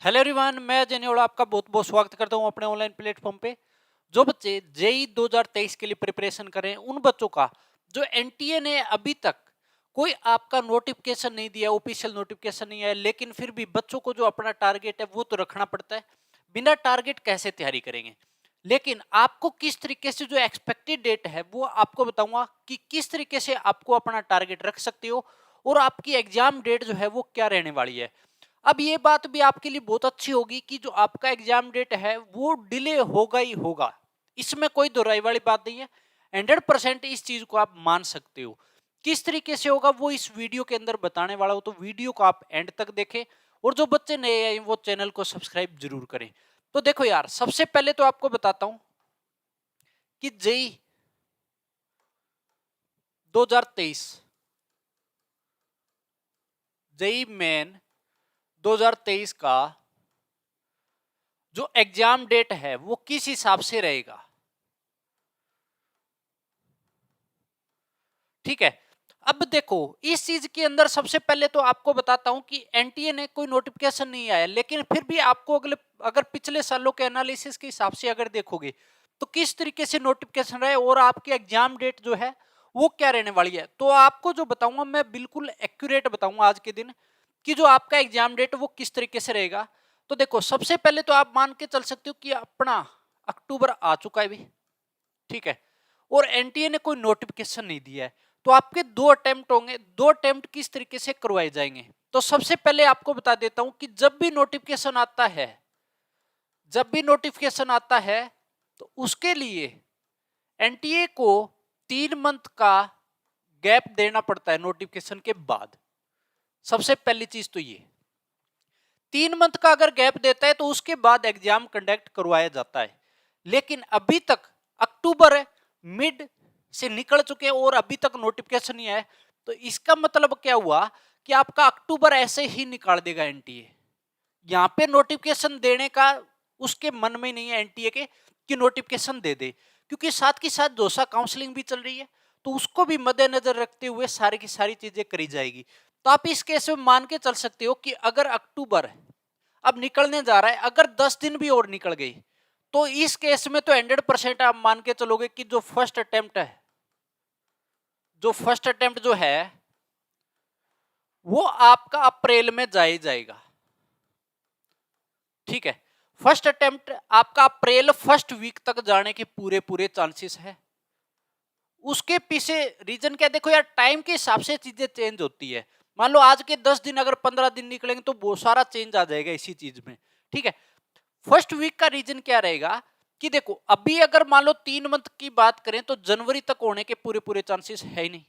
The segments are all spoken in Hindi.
हेलो एवरीवन, मैं अजय नियोड़ा आपका बहुत बहुत स्वागत करता हूं अपने ऑनलाइन प्लेटफॉर्म पे। जो बच्चे जेई 2023 के लिए प्रिपरेशन कर रहे हैं उन बच्चों का जो एनटीए ने अभी तक कोई आपका नोटिफिकेशन नहीं दिया, ऑफिशियल नोटिफिकेशन नहीं आया, लेकिन फिर भी बच्चों को जो अपना टारगेट है वो तो रखना पड़ता है। बिना टारगेट कैसे तैयारी करेंगे? लेकिन आपको किस तरीके से जो एक्सपेक्टेड डेट है वो आपको बताऊंगा कि किस तरीके से आपको अपना टारगेट रख सकते हो और आपकी एग्जाम डेट जो है वो क्या रहने वाली है। अब ये बात भी आपके लिए बहुत अच्छी होगी कि जो आपका एग्जाम डेट है वो डिले होगा ही होगा, इसमें कोई दोहराई वाली बात नहीं है। 100% इस चीज को आप मान सकते हो। किस तरीके से होगा वो इस वीडियो के अंदर बताने वाला हो, तो वीडियो को आप एंड तक देखें। और जो बच्चे नए आए वो चैनल को सब्सक्राइब जरूर करें। तो देखो यार, सबसे पहले तो आपको बताता हूं कि जेई 2023 जेई मेन 2023 का जो एग्जाम डेट है वो किस हिसाब से रहेगा, ठीक है। अब देखो, इस चीज के अंदर सबसे पहले तो आपको बताता हूं कि एनटीए ने कोई नोटिफिकेशन नहीं आया, लेकिन फिर भी आपको अगले अगर पिछले सालों के एनालिसिस के हिसाब से अगर देखोगे तो किस तरीके से नोटिफिकेशन रहे और आपकी एग्जाम डेट जो है वो क्या रहने वाली है, तो आपको जो बताऊंगा मैं बिल्कुल एक्यूरेट बताऊंगा आज के दिन कि जो आपका एग्जाम डेट वो किस तरीके से रहेगा। तो देखो, सबसे पहले तो आप मान के चल सकते हो कि अपना अक्टूबर आ चुका है भी, ठीक है, और एनटीए ने कोई नोटिफिकेशन नहीं दिया है। तो आपके दो अटेम्प्ट होंगे। दो अटेम्प्ट किस तरीके से करवाए जाएंगे, तो सबसे पहले आपको बता देता हूं कि जब भी नोटिफिकेशन आता है तो उसके लिए एनटीए को 3 मंथ का गैप देना पड़ता है नोटिफिकेशन के बाद। सबसे पहली चीज तो ये 3 मंथ का अगर गैप देता है तो उसके बाद एग्जाम कंडक्ट करवाया जाता है। लेकिन अभी तक अक्टूबर मिड से निकल चुके हैं और अभी तक नोटिफिकेशन नहीं आया, तो इसका मतलब क्या हुआ कि आपका अक्टूबर ऐसे ही निकाल देगा एनटीए। यहां पे नोटिफिकेशन देने का उसके मन में नहीं है एनटीए के कि नोटिफिकेशन दे दे, क्योंकि साथ के साथ जोसा काउंसलिंग भी चल रही है, तो उसको भी मद्देनजर रखते हुए सारी की सारी चीजें करी जाएगी। तो आप इस केस में मान के चल सकते हो कि अगर अक्टूबर अब निकलने जा रहा है, अगर 10 दिन भी और निकल गई तो इस केस में तो 100% आप मान के चलोगे कि जो फर्स्ट अटेम्प्ट जो है वो आपका अप्रैल में जाएगा, ठीक है। फर्स्ट अटेम्प्ट आपका अप्रैल फर्स्ट वीक तक जाने के पूरे पूरे चांसेस है। उसके पीछे रीजन क्या, देखो यार, टाइम के हिसाब से चीजें चेंज होती है। मान लो आज के 10 दिन अगर 15 दिन निकलेंगे तो बहुत सारा चेंज आ जाएगा इसी चीज में, ठीक है। फर्स्ट वीक का रीजन क्या रहेगा कि देखो, अभी अगर मान लो 3 मंथ की बात करें तो जनवरी तक होने के पूरे पूरे चांसेस है ही नहीं।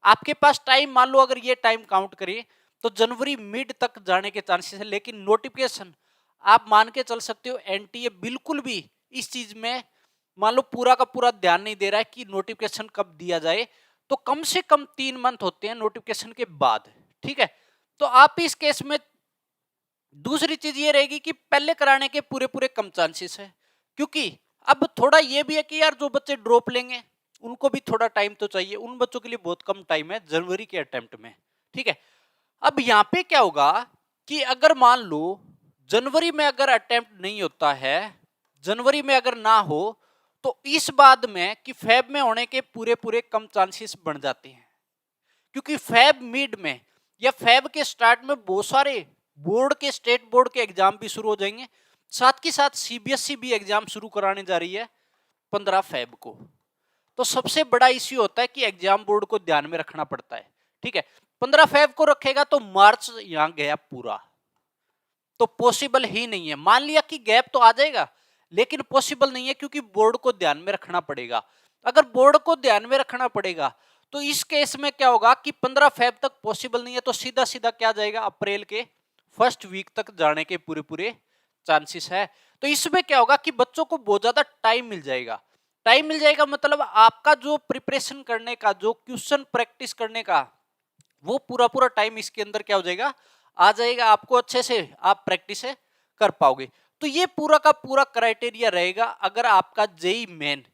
आपके पास टाइम, मान लो अगर ये टाइम काउंट करिए तो जनवरी मिड तक जाने के चांसेस है। लेकिन नोटिफिकेशन आप मान के चल सकते हो एनटीए बिल्कुल भी इस चीज में मान लो पूरा का पूरा ध्यान नहीं दे रहा है कि नोटिफिकेशन कब दिया जाए। तो कम से कम 3 मंथ होते हैं नोटिफिकेशन के बाद, ठीक है। तो आप इस केस में दूसरी चीज ये रहेगी कि पहले कराने के पूरे पूरे कम चांसेस है, क्योंकि अब थोड़ा ये भी है कि यार जो बच्चे ड्रॉप लेंगे उनको भी थोड़ा टाइम तो चाहिए। उन बच्चों के लिए बहुत कम टाइम है जनवरी के अटेम्प्ट में, ठीक है। अब यहाँ पे क्या होगा कि अगर मान लो जनवरी में अगर अटेम्प्ट नहीं होता है, जनवरी में अगर ना हो, तो इस बाद में कि फेब में होने के पूरे पूरे कम चांसेस बन जाते हैं, क्योंकि फेब मिड में या फेब के स्टार्ट में बहुत सारे बोर्ड के स्टेट बोर्ड के एग्जाम भी शुरू हो जाएंगे। साथ के साथ सीबीएसई भी एग्जाम शुरू कराने जा रही है 15 फेब को। तो सबसे बड़ा इश्यू होता है कि एग्जाम बोर्ड को ध्यान में रखना पड़ता है, ठीक है। 15 फेब को रखेगा तो मार्च यहां गया पूरा, तो पॉसिबल ही नहीं है। मान लिया कि गैप तो आ जाएगा, लेकिन पॉसिबल नहीं है, क्योंकि बोर्ड को ध्यान में रखना पड़ेगा। अगर बोर्ड को ध्यान में रखना पड़ेगा तो इस केस में क्या होगा कि 15 फेब तक पॉसिबल नहीं है, तो सीधा सीधा क्या जाएगा, अप्रैल के फर्स्ट वीक तक जाने के पूरे पूरे चांसेस है। तो इसमें क्या होगा कि बच्चों को बहुत ज्यादा टाइम मिल जाएगा। टाइम मिल जाएगा मतलब आपका जो प्रिपरेशन करने का, जो क्वेश्चन प्रैक्टिस करने का, वो पूरा पूरा टाइम इसके अंदर क्या हो जाएगा, आ जाएगा। आपको अच्छे से आप प्रैक्टिस कर पाओगे। तो ये पूरा का पूरा क्राइटेरिया रहेगा। अगर आपका जेई मेन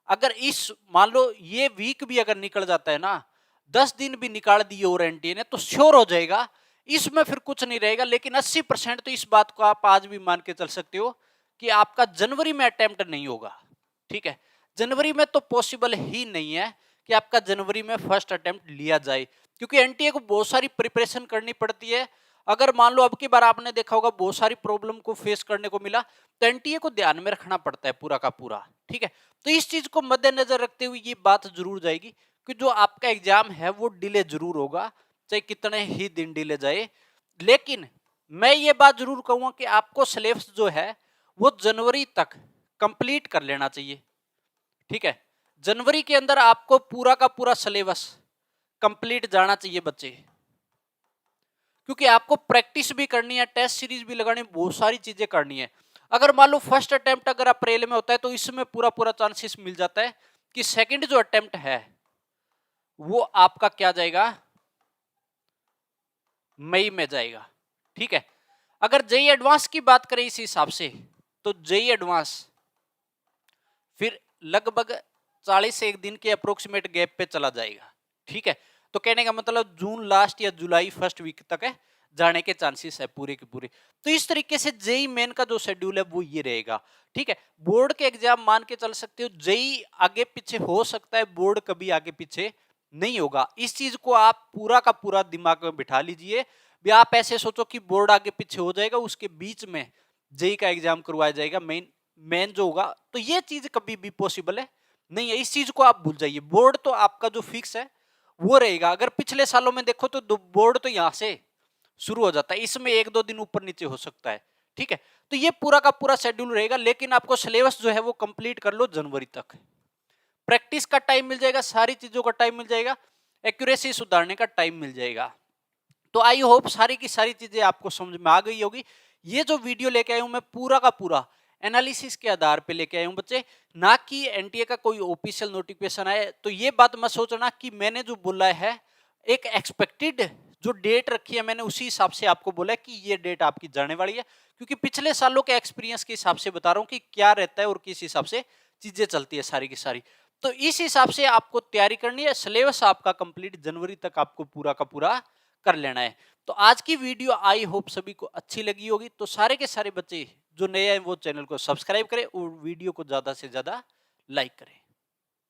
अगर इस मान लो ये वीक भी अगर निकल जाता है ना, 10 दिन भी निकाल दिए और एनटीए ने, तो श्योर हो जाएगा इसमें फिर कुछ नहीं रहेगा। लेकिन 80% तो इस बात को आप आज भी मान के चल सकते हो कि आपका जनवरी में अटेम्प्ट नहीं होगा। ठीक है, जनवरी में तो पॉसिबल ही नहीं है कि आपका जनवरी में फर्स्ट अटेम्प्ट लिया जाए, क्योंकि एनटीए को बहुत सारी प्रिपरेशन करनी पड़ती है। अगर मान लो अब की बार आपने देखा होगा बहुत सारी प्रॉब्लम को फेस करने को मिला, तो एनटीए को ध्यान में रखना पड़ता है पूरा का पूरा। ठीक है, तो इस चीज को मद्देनजर रखते हुए ये बात जरूर जाएगी कि जो आपका एग्जाम है वो डिले जरूर होगा, चाहे कितने ही दिन डिले जाए। लेकिन मैं ये बात जरूर कहूंगा कि आपको सिलेबस जो है वो जनवरी तक कंप्लीट कर लेना चाहिए। ठीक है, जनवरी के अंदर आपको पूरा का पूरा सिलेबस कंप्लीट जाना चाहिए बच्चे, क्योंकि आपको प्रैक्टिस भी करनी है, टेस्ट सीरीज भी लगानी, बहुत सारी चीजें करनी है। अगर मान लो फर्स्ट अटेम्प्ट अगर अप्रैल में होता है तो इसमें पूरा पूरा चांसेस मिल जाता है कि सेकंड जो अटेम्प्ट है वो आपका क्या जाएगा, मई में जाएगा। ठीक है, अगर जेई एडवांस की बात करें इस हिसाब से तो जेई एडवांस फिर लगभग 40 से 1 दिन के अप्रोक्सीमेट गैप पे चला जाएगा। ठीक है, तो कहने का मतलब जून लास्ट या जुलाई फर्स्ट वीक तक है जाने के चांसेस है पूरे के पूरे। तो इस तरीके से जेई मेन का जो शेड्यूल है वो ये रहेगा। ठीक है, बोर्ड के एग्जाम मान के चल सकते हो, जेई आगे पीछे हो सकता है, बोर्ड कभी आगे पीछे नहीं होगा। इस चीज को आप पूरा का पूरा दिमाग में बिठा लीजिए। आप ऐसे सोचो कि बोर्ड आगे पीछे हो जाएगा, उसके बीच में जेई का एग्जाम करवाया जाएगा मेन जो होगा, तो ये चीज कभी भी पॉसिबल है नहीं है। इस चीज को आप भूल जाइए, बोर्ड तो आपका जो फिक्स है वो रहेगा। अगर पिछले सालों में देखो तो बोर्ड तो यहां से शुरू हो जाता है, इसमें 1-2 दिन ऊपर नीचे हो सकता है। ठीक है, तो ये पूरा का पूरा शेड्यूल रहेगा। लेकिन आपको सिलेबस जो है वो कंप्लीट कर लो जनवरी तक, प्रैक्टिस का टाइम मिल जाएगा, सारी चीजों का टाइम मिल जाएगा, एक्यूरेसी सुधारने का टाइम मिल जाएगा। तो आई होप सारी की सारी चीजें आपको समझ में आ गई होगी। ये जो वीडियो लेके आया हूं मैं पूरा का पूरा एनालिसिस के आधार पे लेके आया हूं बच्चे, ना कि एनटीए का कोई ऑफिशियल नोटिफिकेशन आए। तो ये बात मत सोचना कि मैंने जो बोला है एक एक्सपेक्टेड जो डेट रखी है मैंने उसी हिसाब से आपको बोला है कि ये डेट आपकी जाने वाली है, क्योंकि पिछले सालों के एक्सपीरियंस के हिसाब से बता रहा हूं कि क्या रहता है और किस हिसाब से चीजें चलती है सारी की सारी। तो इस हिसाब से आपको तैयारी करनी है, सिलेबस आपका कंप्लीट जनवरी तक आपको पूरा का पूरा कर लेना है। तो आज की वीडियो आई होप सभी को अच्छी लगी होगी। तो सारे के सारे बच्चे जो नए हैं वो चैनल को सब्सक्राइब करें और वीडियो को ज्यादा से ज्यादा लाइक करें।